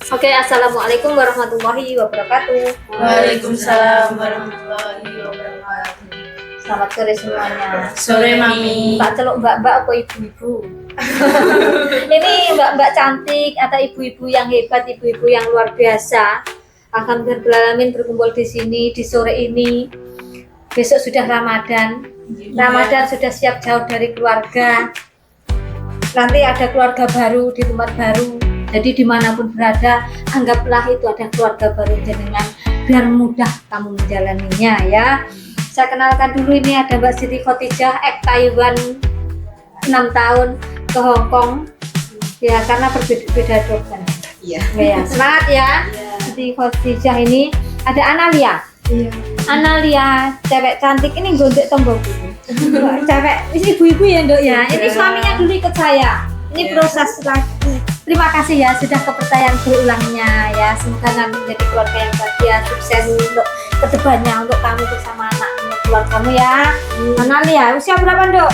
Oke, assalamualaikum warahmatullahi wabarakatuh. Waalaikumsalam warahmatullahi wabarakatuh. Selamat sore semuanya. Sore Mami. Tak celuk mbak-mbak apa ibu-ibu? Ini mbak-mbak cantik atau ibu-ibu yang hebat, ibu-ibu yang luar biasa. Alhamdulillah berkumpul di sini di sore ini. Besok sudah Ramadan. Ramadan sudah siap jauh dari keluarga. Nanti ada keluarga baru di tempat baru. Jadi dimanapun berada, anggaplah itu ada keluarga baru jenengan, biar mudah kamu menjalaninya ya. Saya kenalkan dulu, ini ada Mbak Siti Khotijah, Taiwan 6 tahun ke Hong Kong. Ya, karena berbeda dosen. Iya. Ya, semangat ya. Siti Khotijah ini ada Analia. Iya. Analia, cewek cantik ini gondek tombol gitu. Cewek, ini ibu-ibu ya Dok ya. Ini suaminya dulu ikut saya. Ini proses lagi. Terima kasih ya sudah kepercayaan berulangnya ya. Semoga nanti menjadi keluarga yang bahagia, sukses untuk kedepannya, untuk kamu bersama anakmu, keluargamu ya. Analia, usia berapa Dok?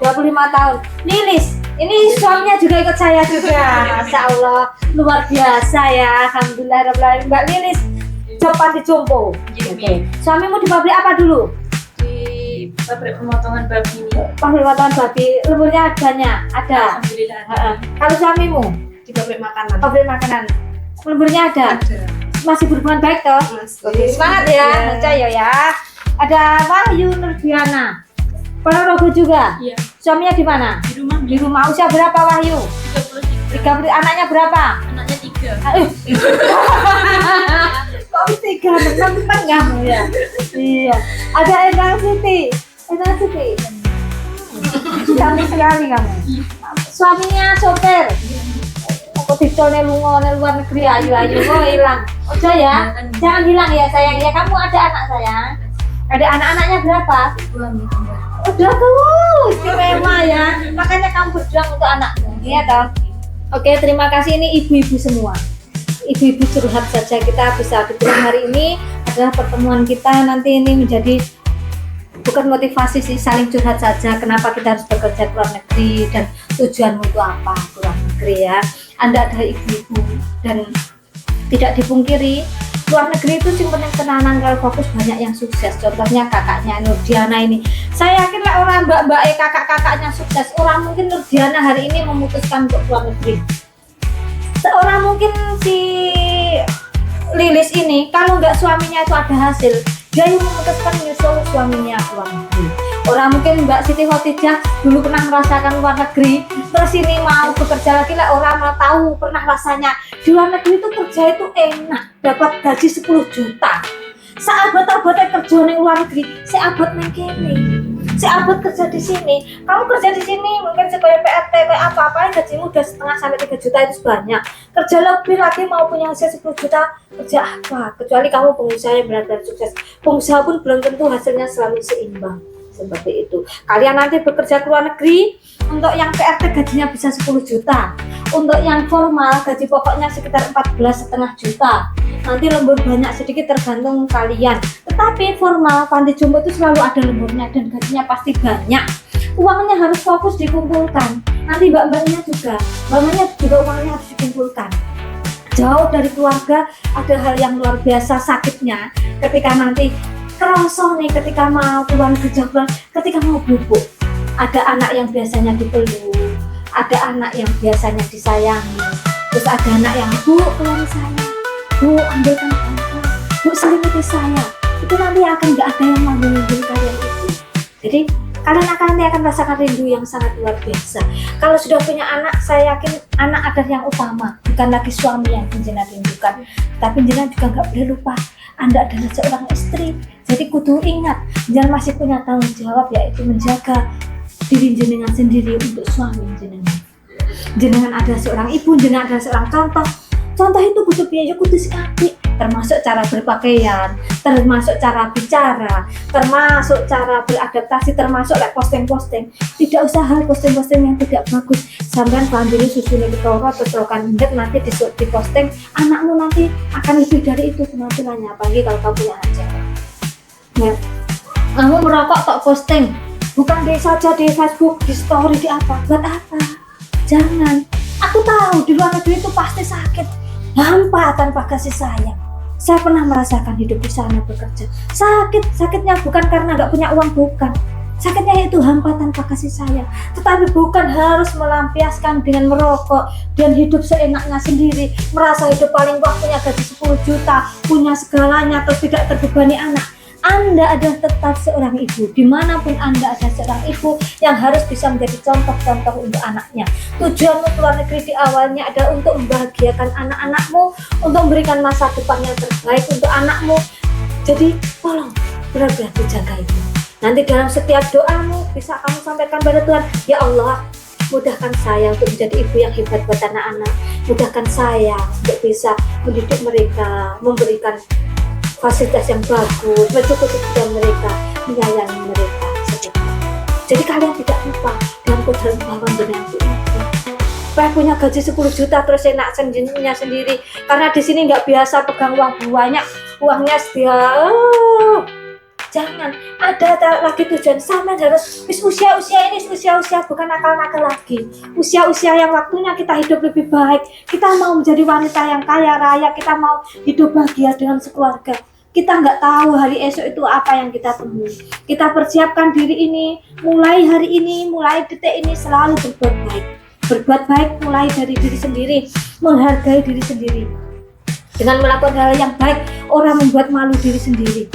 25 tahun. Lilis, ini suaminya juga ikut saya juga. Masya Allah, luar biasa ya. Alhamdulillah, Mbak Lilis. Cepat dicumpu. Oke. Suamimu di pabrik apa dulu? Di pabrik pemotongan babi ini. Pabrik pemotongan babi, lemburnya banyak? Ada? Alhamdulillah. Kalau suamimu? Di pabrik makanan. Pabrik makanan, lemburnya ada? Ada. Masih berhubungan baik toh? Masih. Oke, semangat ya, percaya ya. Ada Wahyu Nurdiana, Ponorogo juga. Iya. Suaminya di mana? Di rumah Di rumah. Usia berapa Wahyu? 33. 30. Anaknya berapa? Anaknya 3. Kok 3? Tengah ya. Iya. Ada Endang Siti. Endang Siti. Cantik sekali kamu. Suaminya sopir. Kok dicolne lunga nang luar negeri, ayu-ayu kok hilang. Ojo ya. Jangan hilang ya sayang ya. Kamu ada anak sayang. Ada anak-anaknya berapa? Udah tuh, istimewa ya. Makanya kamu berjuang untuk anakmu. Iya toh. Oke, terima kasih. Ini ibu-ibu semua. Ibu-ibu curhat saja, kita bisa dibilang hari ini adalah pertemuan kita, nanti ini menjadi bukan motivasi sih, saling curhat saja kenapa kita harus bekerja ke luar negeri dan tujuanmu itu apa ke luar negeri ya. Anda adalah ibu-ibu dan tidak dipungkiri luar negeri itu sing penting tenanan, kalau fokus banyak yang sukses. Contohnya kakaknya Nurdiana ini, saya yakin lah orang mbak-mbak kakak-kakaknya sukses. Orang mungkin Nurdiana hari ini memutuskan untuk luar negeri. Seorang mungkin si Lilis ini kalau nggak suaminya itu ada hasil, dia yang memutuskan menyusul suaminya ke luar negeri. Orang mungkin Mbak Siti Khotijah dulu pernah merasakan luar negeri, terus ini mau bekerja lagi lah, orang mau tahu pernah rasanya di luar negeri itu kerja itu enak, dapat gaji 10 juta. Sahabat-sahabatnya kerja di luar negeri, sahabat neng kene, sahabat kerja di sini. Kamu kerja di sini mungkin sebagai PRT kayak apa-apa, gajimu udah 1,5 sampai 3 juta, itu banyak. Kerja lebih lagi mau punya hasil 10 juta, kerja apa? Kecuali kamu pengusaha yang benar-benar sukses. Pengusaha pun belum tentu hasilnya selalu seimbang. Seperti itu. Kalian nanti bekerja ke luar negeri, untuk yang PRT gajinya bisa 10 juta. Untuk yang formal gaji pokoknya sekitar 14,5 juta. Nanti lembur banyak sedikit tergantung kalian. Tetapi formal panti jompo itu selalu ada lemburnya dan gajinya pasti banyak. Uangnya harus fokus dikumpulkan. Nanti mbak-mbaknya juga uangnya harus dikumpulkan. Jauh dari keluarga, ada hal yang luar biasa sakitnya ketika nanti kerosok nih, ketika mau keluar kerja, ketika mau bubuk. Ada anak yang biasanya dipeluk, ada anak yang biasanya disayangi, terus ada anak yang Bu, keluar saya, Bu, ambilkan bantuan, Bu, selimuti saya. Itu nanti akan nggak ada yang mau menunggu kalian itu. Jadi kalian nanti akan merasakan rindu yang sangat luar biasa. Kalau sudah punya anak, saya yakin anak adalah yang utama, bukan lagi suami yang jenengan rindukan. Tapi jenengan juga nggak boleh lupa, Anda adalah seorang istri. Jadi kudu ingat, jenengan masih punya tanggung jawab, yaitu menjaga diri jenengan sendiri untuk suami jenengan. Jenengan adalah seorang ibu, jenengan adalah seorang contoh. Contoh itu kudu biaya kudu sekali, termasuk cara berpakaian, termasuk cara bicara, termasuk cara beradaptasi, termasuk like posting-posting. Tidak usah hal posting-posting yang tidak bagus. Sampai pandiri susunya ketoro atau kan hendek nanti di posting, anakmu nanti akan lebih dari itu penampilannya, apalagi kalau kamu punya anak. Ya, kamu merokok tok posting, bukan saja di Facebook, di story, di apa? Buat apa? Jangan. Aku tahu di luar negeri itu pasti sakit. hampa tanpa kasih sayang. Saya pernah merasakan hidup di sana bekerja. Sakitnya bukan karena nggak punya uang, bukan. Sakitnya itu hampa tanpa kasih sayang. Tetapi bukan harus melampiaskan dengan merokok dan hidup seenaknya sendiri, merasa hidup paling wah, punya gaji 10 juta, punya segalanya, terus tidak terbebani anak. Anda adalah tetap seorang ibu. Dimanapun Anda ada seorang ibu yang harus bisa menjadi contoh-contoh untuk anaknya. Tujuanmu keluar negeri di awalnya adalah untuk membahagiakan anak-anakmu, untuk memberikan masa depan yang terbaik untuk anakmu. Jadi tolong benar-benar dijaga itu. Nanti dalam setiap doamu bisa kamu sampaikan pada Tuhan, ya Allah, mudahkan saya untuk menjadi ibu yang hebat buat anak-anak. Mudahkan saya untuk bisa mendidik mereka, memberikan fasilitas yang bagus, mencukupi kebutuhan mereka, menyayangi mereka. Jadi kalian tidak lupa dengan kodrat bawang dengan itu. Supaya punya gaji 10 juta terus enak sendiri, karena di sini nggak biasa pegang uang banyak, uangnya sedia. Jangan ada lagi tujuan. Sama harus usia ini usia bukan nakal-nakal lagi. Usia yang waktunya kita hidup lebih baik. Kita mau menjadi wanita yang kaya raya. Kita mau hidup bahagia dengan sekeluarga. Kita nggak tahu hari esok itu apa yang kita temui. Kita persiapkan diri ini, mulai hari ini, mulai detik ini selalu berbuat baik. Berbuat baik mulai dari diri sendiri, menghargai diri sendiri. Dengan melakukan hal yang baik, orang membuat malu diri sendiri.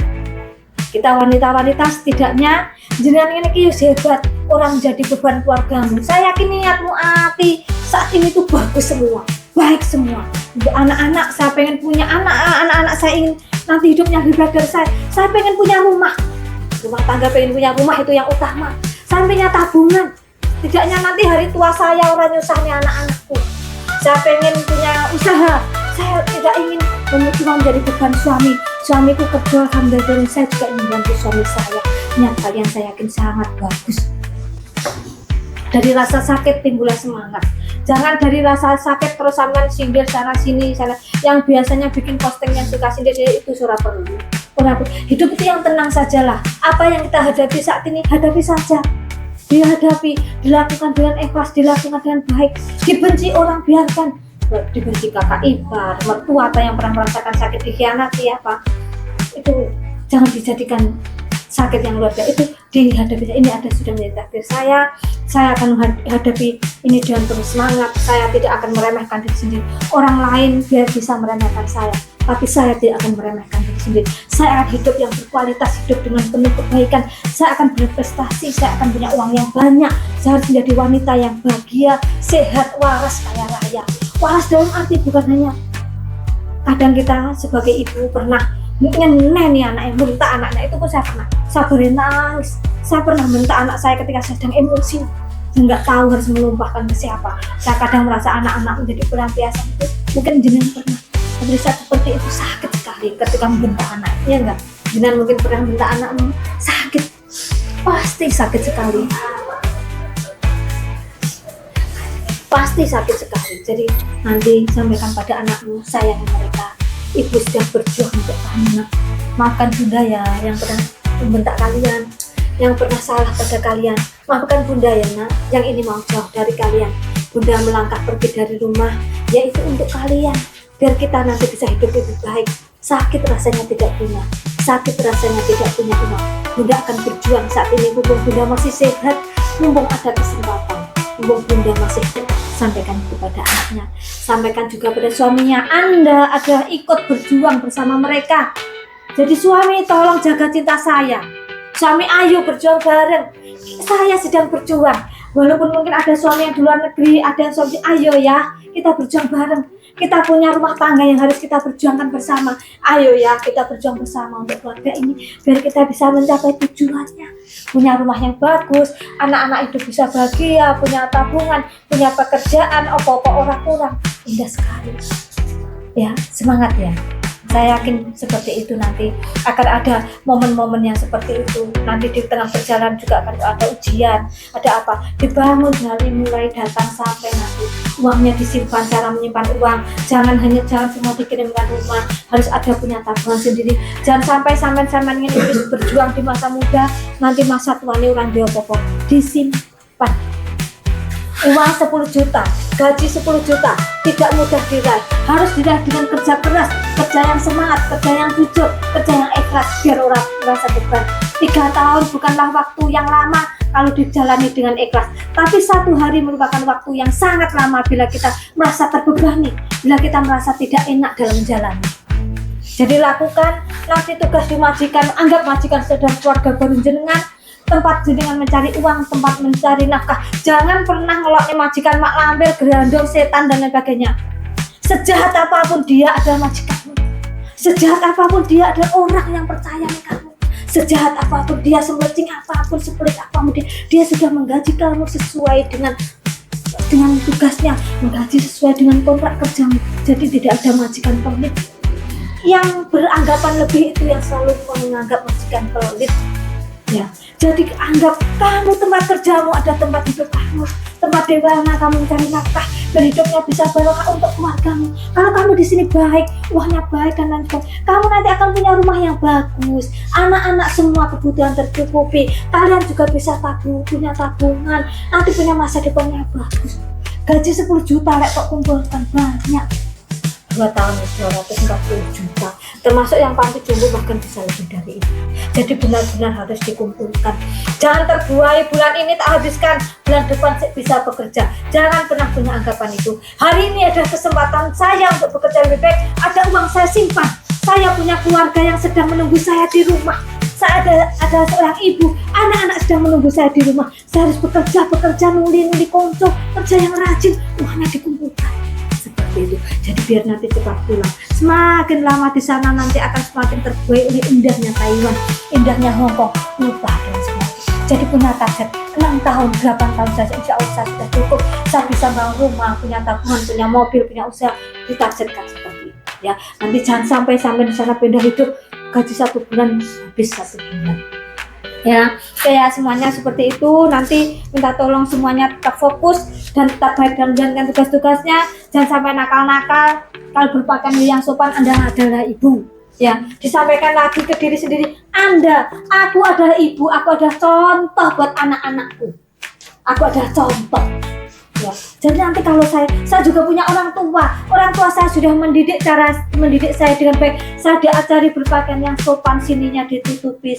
Kita wanita-wanita setidaknya jenengan ini hebat, orang jadi beban keluargamu. Saya yakin niatmu hati saat ini tuh bagus semua, baik semua. Untuk anak-anak, saya pengen punya anak-anak saya ingin nanti hidupnya lebih baik dari saya. Saya pengen punya rumah tangga, pengen punya rumah itu yang utama. Saya punya tabungan, tidaknya nanti hari tua saya orang nyusahnya anak-anakku. Saya pengen punya usaha. Saya tidak ingin cuma menjadi beban suami. Suamiku kerja, alhamdulillah, saya juga ingin membantu suami saya. Niat kalian saya yakin sangat bagus. Dari rasa sakit timbullah semangat. Jangan dari rasa sakit terus sampean sindir sana sini sana. Yang biasanya bikin posting yang suka sindir itu surah perlu. Hidup itu yang tenang sajalah. Apa yang kita hadapi saat ini, hadapi saja. Dihadapi, dilakukan dengan ikhlas, dilakukan dengan baik. Dibenci orang, biarkan. Dibenci kakak ipar, mertua atau yang pernah merasakan sakit dikhianati apa, itu jangan dijadikan sakit yang luar biasa. Itu dihadapi. Ini ada sudah menjadi takdir saya akan menghadapi ini dengan penuh semangat. Saya tidak akan meremehkan diri sendiri. Orang lain biar bisa meremehkan saya, tapi saya tidak akan meremehkan diri sendiri. Saya akan hidup yang berkualitas, hidup dengan penuh kebaikan. Saya akan berprestasi, saya akan punya uang yang banyak. Saya harus menjadi wanita yang bahagia, sehat, waras, kaya raya. Waras dalam arti bukan hanya kadang kita sebagai ibu pernah ngeneni anak yang bentak anaknya, itu pun saya pernah sabarin nangis. Saya pernah bentak anak saya ketika saya sedang emosi, nggak tahu harus melumpahkan ke siapa. Saya kadang merasa anak-anak menjadi pelampiasan itu. Mungkin jenengan pernah saat seperti itu, sakit sekali ketika membentak anak, ya enggak? Jenengan mungkin pernah membentak anakmu, sakit, pasti sakit sekali. Pasti sakit sekali. Jadi nanti sampaikan pada anakmu, sayangi mereka. Ibu sedang berjuang untuk anak. Maafkan bunda ya yang pernah membentak kalian, yang pernah salah pada kalian. Maafkan bunda ya nak, yang ini mau jauh dari kalian. Bunda melangkah pergi dari rumah, yaitu untuk kalian, biar kita nanti bisa hidup lebih baik. Sakit rasanya tidak punya, sakit rasanya tidak punya uang. Bunda akan berjuang saat ini, mumpung bunda masih sehat, mumpung ada kesempatan, mumpung bunda masih hidup. Sampaikan kepada anaknya, sampaikan juga pada suaminya. Anda adalah ikut berjuang bersama mereka. Jadi suami tolong jaga cinta saya. Suami ayo berjuang bareng. Saya sedang berjuang. Walaupun mungkin ada suami yang di luar negeri, ada yang suami, ayo ya kita berjuang bareng. Kita punya rumah tangga yang harus kita perjuangkan bersama. Ayo ya kita berjuang bersama untuk keluarga ini, biar kita bisa mencapai tujuannya. Punya rumah yang bagus, anak-anak hidup bisa bahagia, punya tabungan, punya pekerjaan, apa-apa orang kurang. Indah sekali. Ya, semangat ya. Saya yakin seperti itu nanti akan ada momen-momen yang seperti itu. Nanti di tengah perjalanan juga akan ada ujian, ada apa? Dibangun dari mulai datang sampai nanti uangnya disimpan, cara menyimpan uang. Jangan semua dikirimkan rumah, harus ada punya tabungan sendiri. Jangan sampai sampean ini berjuang di masa muda, nanti masa tuanya orang diopo disimpan. Uang 10 juta, gaji 10 juta, tidak mudah diraih. Harus diraih dengan kerja keras, kerja yang semangat, kerja yang jujur, kerja yang ikhlas, biar orang merasa beban. 3 tahun bukanlah waktu yang lama kalau dijalani dengan ikhlas, tapi 1 hari merupakan waktu yang sangat lama bila kita merasa terbebani, bila kita merasa tidak enak dalam menjalani. Jadi lakukan, nanti tugas di majikan, anggap majikan saudara keluarga baru jenengan, tempat jenengan mencari uang, tempat mencari nafkah. Jangan pernah ngeloknya majikan mak lampir, gerandong, setan dan lain sebagainya. Sejahat apapun dia adalah majikanmu. Sejahat apapun dia adalah orang yang percaya nih kamu. Sejahat apapun dia, semelicing apapun, sepelit apapun dia sudah menggaji kamu sesuai dengan tugasnya, menggaji sesuai dengan kontrak kerjamu. Jadi tidak ada majikan pelit yang beranggapan lebih, itu yang selalu menganggap majikan pelit. Ya, jadi anggap kamu tempat kerjamu ada tempat hidup kamu, tempat di mana kamu mencari nafkah dan hidupnya bisa barokah untuk keluargamu. Kalau kamu di sini baik, uangnya baik dan lain sebagainya, kamu nanti akan punya rumah yang bagus, anak-anak semua kebutuhan tercukupi, kalian juga bisa punya tabungan, nanti punya masa depan yang bagus. Gaji 10 juta lek kok kumpulkan banyak. 2 tahun 240 juta, termasuk yang panti jumbo bahkan bisa lebih dari itu. Jadi benar-benar harus dikumpulkan. Jangan terbuai, bulan ini tak habiskan, bulan depan bisa bekerja. Jangan pernah punya anggapan itu. Hari ini ada kesempatan saya untuk bekerja lebih baik, ada uang saya simpan, saya punya keluarga yang sedang menunggu saya di rumah, saya ada seorang ibu, anak-anak sedang menunggu saya di rumah. Saya harus bekerja, nuli konco, kerja yang rajin, uangnya dikumpulkan. Seperti itu. Jadi biar nanti cepat pulang. Semakin lama di sana nanti akan semakin terbuai oleh indahnya Taiwan, indahnya Hong Kong, lupa dengan semua. Jadi punya target 6 tahun, 8 tahun saja, insya Allah saya sudah cukup. Saya bisa bangun rumah, punya tabungan, punya mobil, punya usaha. Ditargetkan seperti itu. Ya, nanti jangan sampai di sana pindah hidup, gaji 1 bulan habis 1 bulan. Ya, kayak semuanya seperti itu. Nanti minta tolong semuanya tetap fokus dan tetap baik dalam menjalankan tugas-tugasnya. Jangan sampai nakal-nakal. Kalau berpakaian yang sopan, Anda adalah ibu. Ya, disampaikan lagi ke diri sendiri, aku adalah ibu, aku adalah contoh buat anak-anakku. Aku adalah contoh. Ya, jadi nanti kalau saya juga punya orang tua saya sudah mendidik saya dengan baik. Saya diajari berpakaian yang sopan, sininya ditutupi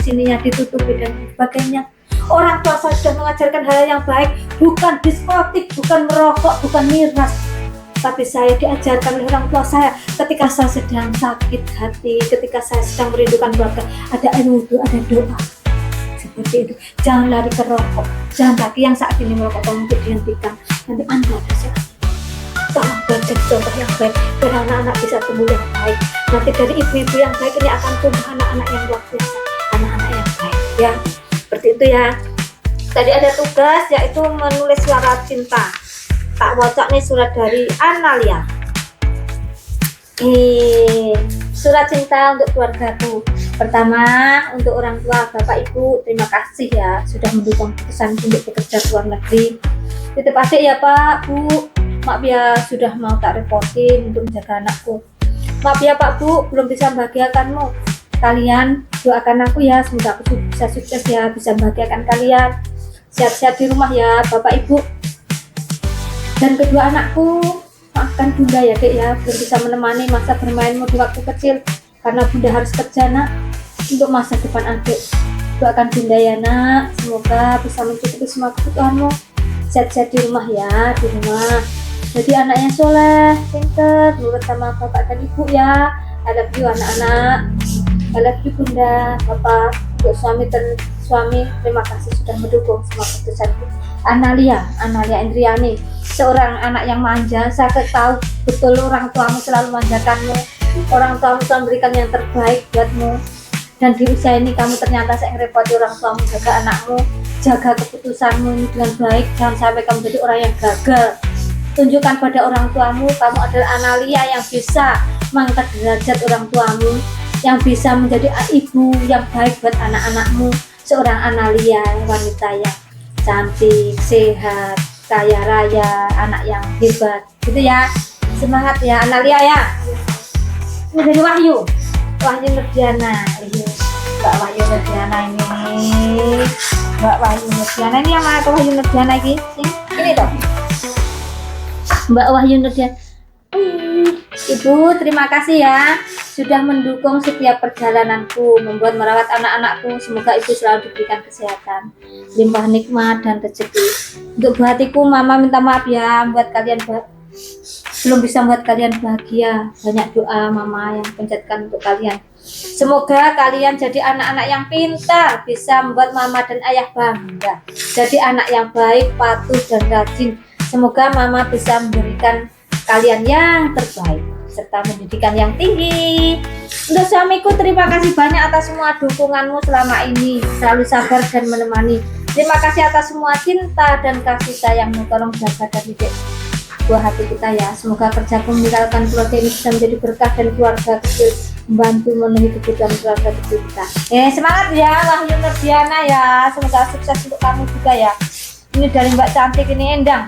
dan sebagainya. Orang tua saya sudah mengajarkan hal yang baik, bukan diskotik, bukan merokok, bukan miras. Tapi saya diajarkan oleh orang tua saya ketika saya sedang sakit hati, ketika saya sedang merindukan keluarga, ada air wudhu, ada doa. Seperti itu. Jangan lari ke rokok, jangan lagi yang saat ini merokok, tolong untuk dihentikan. Nanti Anda bisa tolong buat jadi contoh yang baik biar anak-anak bisa tumbuh yang baik. Nanti dari ibu-ibu yang baik ini akan tumbuh anak-anak yang luar biasa, anak-anak yang baik. Ya, seperti itu ya. Tadi ada tugas yaitu menulis surat cinta. Tak wocok nih surat dari Analia. Surat cinta untuk keluargaku. Pertama, untuk orang tua, Bapak Ibu, terima kasih ya sudah mendukung keputusan untuk bekerja ke luar negeri. Titip adik ya Pak, Bu. Maaf ya sudah mau tak repotin untuk menjaga anakku. Maaf ya Pak, Bu, belum bisa membahagiakanmu. Kalian doakan aku ya, semoga aku bisa sukses ya, bisa membahagiakan kalian. Sehat-sehat di rumah ya Bapak Ibu. Dan kedua anakku, maafkan Bunda ya Dek ya, belum bisa menemani masa bermainmu di waktu kecil karena Bunda harus kerja nak untuk masa depan adik. Doakan Bunda ya nak, semoga bisa mencukupi semua kebutuhanmu. Sehat-sehat di rumah ya, di rumah. Jadi anaknya soleh, pinter, nurut sama bapak dan ibu ya. I love you anak-anak. I love you Bunda, Bapak, untuk suami, terima kasih sudah mendukung semua keputusanku. Analia Indriani, seorang anak yang manja. Saya tahu betul orang tuamu selalu manjakanmu, orang tuamu selalu memberikan yang terbaik buatmu. Dan di usia ini kamu ternyata saya ngerepoti orang tuamu, jaga anakmu, jaga keputusanmu ini dengan baik. Jangan sampai kamu jadi orang yang gagal. Tunjukkan pada orang tuamu kamu adalah Analia yang bisa mengangkat derajat orang tuamu, yang bisa menjadi ibu yang baik buat anak-anakmu. Seorang Analia, wanita yang cantik, sehat, kaya raya, anak yang hebat, gitu ya. Semangat ya Analia ya. Ini dari Wahyu Nurdiana. Mbak Wahyu Nurdiana ini. Mbak Wahyu Nurdiana ini yang mana tuh Wahyu Nurdiana ini? Ini toh. Mbak Wahyu Nurdiana. Ibu, terima kasih ya sudah mendukung setiap perjalananku, membuat merawat anak-anakku. Semoga ibu selalu diberikan kesehatan, limpah nikmat dan rezeki. Untuk buat hatiku, mama minta maaf ya, buat kalian belum bisa membuat kalian bahagia. Banyak doa mama yang panjatkan untuk kalian. Semoga kalian jadi anak-anak yang pintar, bisa membuat mama dan ayah bangga. Jadi anak yang baik, patuh dan rajin. Semoga mama bisa memberikan kalian yang terbaik serta pendidikan yang tinggi. Untuk suamiku, terima kasih banyak atas semua dukunganmu selama ini, selalu sabar dan menemani. Terima kasih atas semua cinta dan kasih sayangmu. Tolong jaga dan didik buah hati kita ya. Semoga kerjaku meninggalkan keluarga ini bisa menjadi berkah dan keluarga kecil membantu memenuhi kebutuhan keluarga kecil kita. Semangat ya Wahyu Nurdiana ya. Semoga sukses untuk kamu juga ya. Ini dari Mbak Cantik ini, Endang.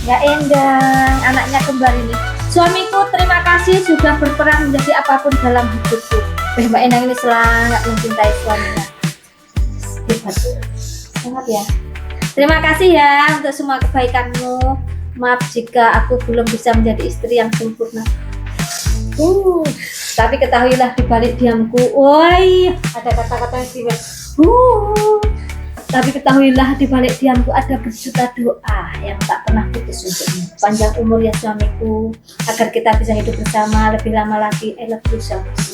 Ya Endang, anaknya kembar ini. Suamiku, terima kasih sudah berperan menjadi apapun dalam hidupku. Mbak Endang ini sangat mencintai suaminya. Hebat, sangat ya. Terima kasih ya untuk semua kebaikanmu. Maaf jika aku belum bisa menjadi istri yang sempurna. Tapi ketahuilah di balik diamku, woi, ada kata-kata yang istimewa. Tapi ketahuilah di balik diamku ada berjuta doa yang tak pernah putus untukmu. Panjang umur ya suamiku, agar kita bisa hidup bersama lebih lama lagi. I love you suamiku.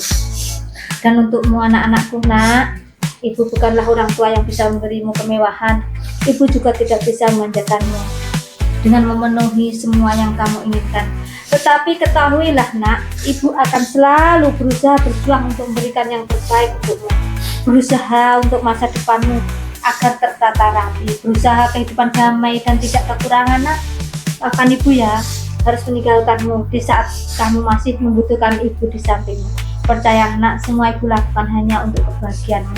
Dan untukmu anak-anakku nak, ibu bukanlah orang tua yang bisa memberimu kemewahan. Ibu juga tidak bisa memanjakanmu dengan memenuhi semua yang kamu inginkan. Tetapi ketahuilah nak, ibu akan selalu berusaha berjuang untuk memberikan yang terbaik untukmu. Berusaha untuk masa depanmu agar tertata rapi, berusaha kehidupan damai dan tidak kekurangan nak. Bahkan ibu ya harus meninggalkanmu di saat kamu masih membutuhkan ibu di sampingmu. Percaya nak, semua ibu lakukan hanya untuk kebahagiaanmu.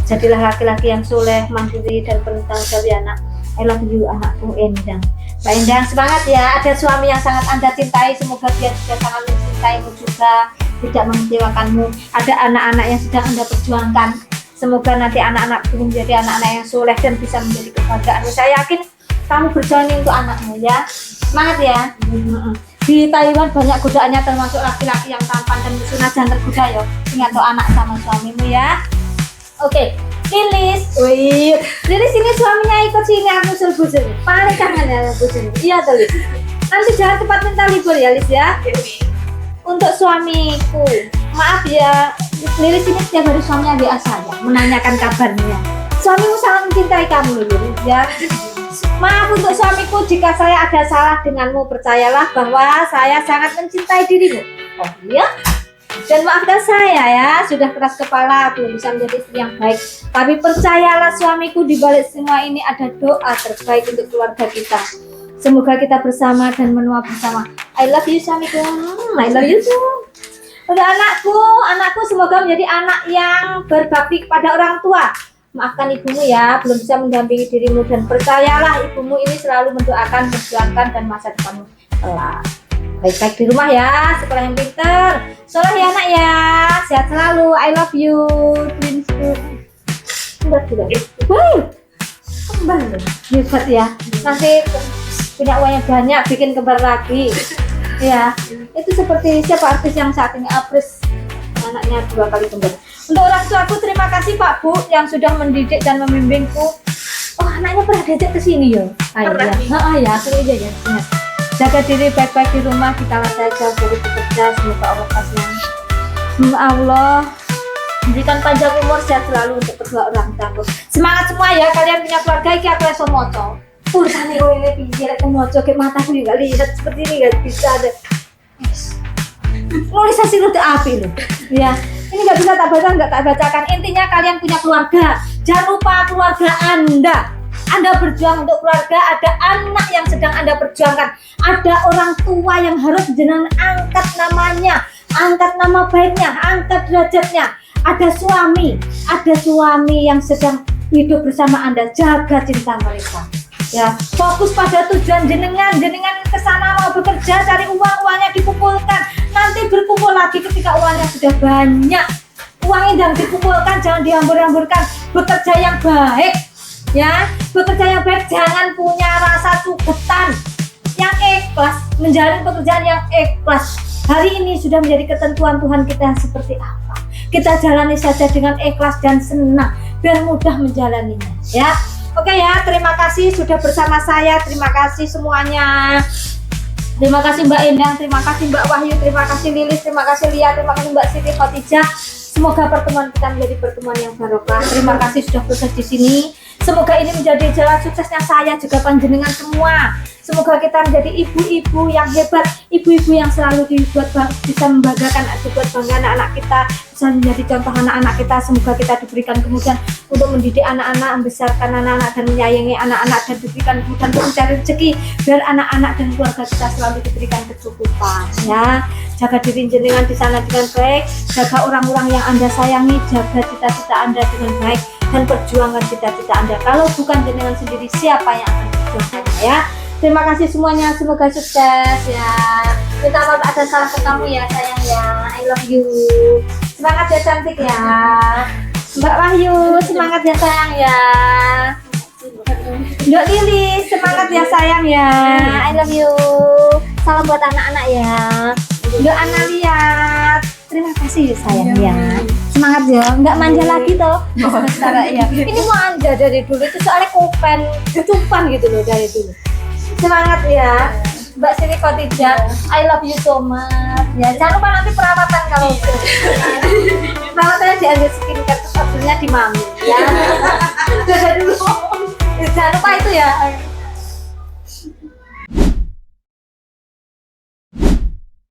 Jadilah laki-laki yang soleh, mandiri dan bertanggung jawab ya nak. I love you anakku Endang. Mbak Endang semangat ya, ada suami yang sangat Anda cintai. Semoga dia juga sangat mencintaimu juga, tidak mengecewakanmu. Ada anak-anak yang sedang Anda perjuangkan. Semoga nanti anak-anakku menjadi anak-anak yang soleh dan bisa menjadi kebahagiaanmu. Saya yakin kamu berjuang untuk anakmu ya. Semangat ya. Di Taiwan banyak godaannya, termasuk laki-laki yang tampan dan mesra. Jangan tergoda ya. Ingat tuh anak sama suamimu ya. Oke, Lilis. Wih, Lilis ini suaminya ikut sini aku bujur. Paling kangen ya bujur. Iya tuh Lilis. Nanti jangan cepat minta libur ya Lilis ya. Untuk suamiku, maaf ya, Lilis ini setiap hari suaminya WA saya menanyakan kabarnya. Suamimu sangat mencintai kamu Lilis ya. Maaf untuk suamiku jika saya ada salah denganmu, percayalah bahwa saya sangat mencintai dirimu. Oh iya? Dan maafkan saya ya, sudah keras kepala, belum bisa menjadi istri yang baik. Tapi percayalah suamiku, di balik semua ini ada doa terbaik untuk keluarga kita. Semoga kita bersama dan menua bersama. I love you suamiku. I love you too. Untuk anakku semoga menjadi anak yang berbakti kepada orang tua. Maafkan ibumu ya, belum bisa mendampingi dirimu, dan percayalah ibumu ini selalu mendoakan, memperjuangkan dan masa depanmu kelak. Baik-baik di rumah ya, sekolah yang pintar. Soleh ya anak ya, sehat selalu. I love you. Prinsku. Kembar juga. Wih, kembar loh. Hebat ya. Nanti punya uangnya banyak, bikin kembar lagi. Ya, itu seperti siapa artis yang saat ini Apris, anaknya 2 kali kembar. Untuk orang tuaku, terima kasih Pak Bu yang sudah mendidik dan membimbingku. Oh, anaknya pernah diajak ke sini ya? Ya, aku aja ya. Jaga diri baik-baik di rumah, dikala saya jauh dari bekerja. Semoga Allah kasih. Allah berikan panjang umur, sehat selalu untuk kedua orang tuaku. Semangat semua ya, kalian punya keluarga. Iki aku iso moco. Urusan ini pinggir aku moco ke mataku juga lihat seperti ini, gak bisa ada. Nulisasi rute api loh. Ya, ini nggak bisa tak bacakan. Intinya kalian punya keluarga. Jangan lupa keluarga Anda. Anda berjuang untuk keluarga, ada anak yang sedang Anda perjuangkan, ada orang tua yang harus jenengan angkat namanya, angkat nama baiknya, angkat derajatnya. Ada suami yang sedang hidup bersama Anda, jaga cinta mereka. Ya, fokus pada tujuan jenengan kesana mau bekerja, cari uangnya dikumpulkan, nanti berkumpul lagi ketika uangnya sudah banyak. Uangnya jangan dikumpulkan, jangan dihambur-hamburkan, bekerja yang baik. Ya, bekerja yang baik, jangan punya rasa cugetan. ikhlas, menjalani pekerjaan yang ikhlas. Hari ini sudah menjadi ketentuan Tuhan kita seperti apa. Kita jalani saja dengan ikhlas dan senang, biar mudah menjalaninya ya. Oke ya, terima kasih sudah bersama saya. Terima kasih semuanya. Terima kasih Mbak Endang, terima kasih Mbak Wahyu, terima kasih Lilis, terima kasih Lia, terima kasih Mbak Siti Khotijah. Semoga pertemuan kita menjadi pertemuan yang barokah. Terima kasih sudah proses di sini. Semoga ini menjadi jalan suksesnya saya juga panjenengan semua. Semoga kita menjadi ibu-ibu yang hebat, ibu-ibu yang selalu bisa membanggakan, dibuat bangga anak-anak kita, bisa menjadi contoh anak-anak kita. Semoga kita diberikan kemudahan untuk mendidik anak-anak, membesarkan anak-anak dan menyayangi anak-anak, dan diberikan kemudahan untuk mencari rezeki, biar anak-anak dan keluarga kita selalu diberikan kecukupan ya. Jaga diri jenengan di sana dengan baik, jaga orang-orang yang Anda sayangi, jaga cita-cita Anda dengan baik, dan perjuangan cita-cita Anda. Kalau bukan jenengan sendiri, siapa yang akan berjuangkannya ya. Terima kasih semuanya, semoga sukses ya. Minta maaf ada salah ke kamu ya sayang ya. I love you. Semangat ya cantik ya. Mbak Wahyu, semangat ya sayang ya. Mbak Lili, semangat ya sayang ya. I love you. Salam buat anak-anak ya. Mbak Analia, terima kasih ya sayang ya. Semangat ya, nggak manja lagi toh. Sementara ya. Ini manja dari dulu itu soalnya kopen, cumpan gitu loh dari dulu. Semangat ya Mbak Siti Khotijah, I love you so much ya. Jangan lupa nanti perawatan kalau perawatannya diambil skincare, terus hasilnya di mami ya. Jaga dulu, jangan lupa itu ya.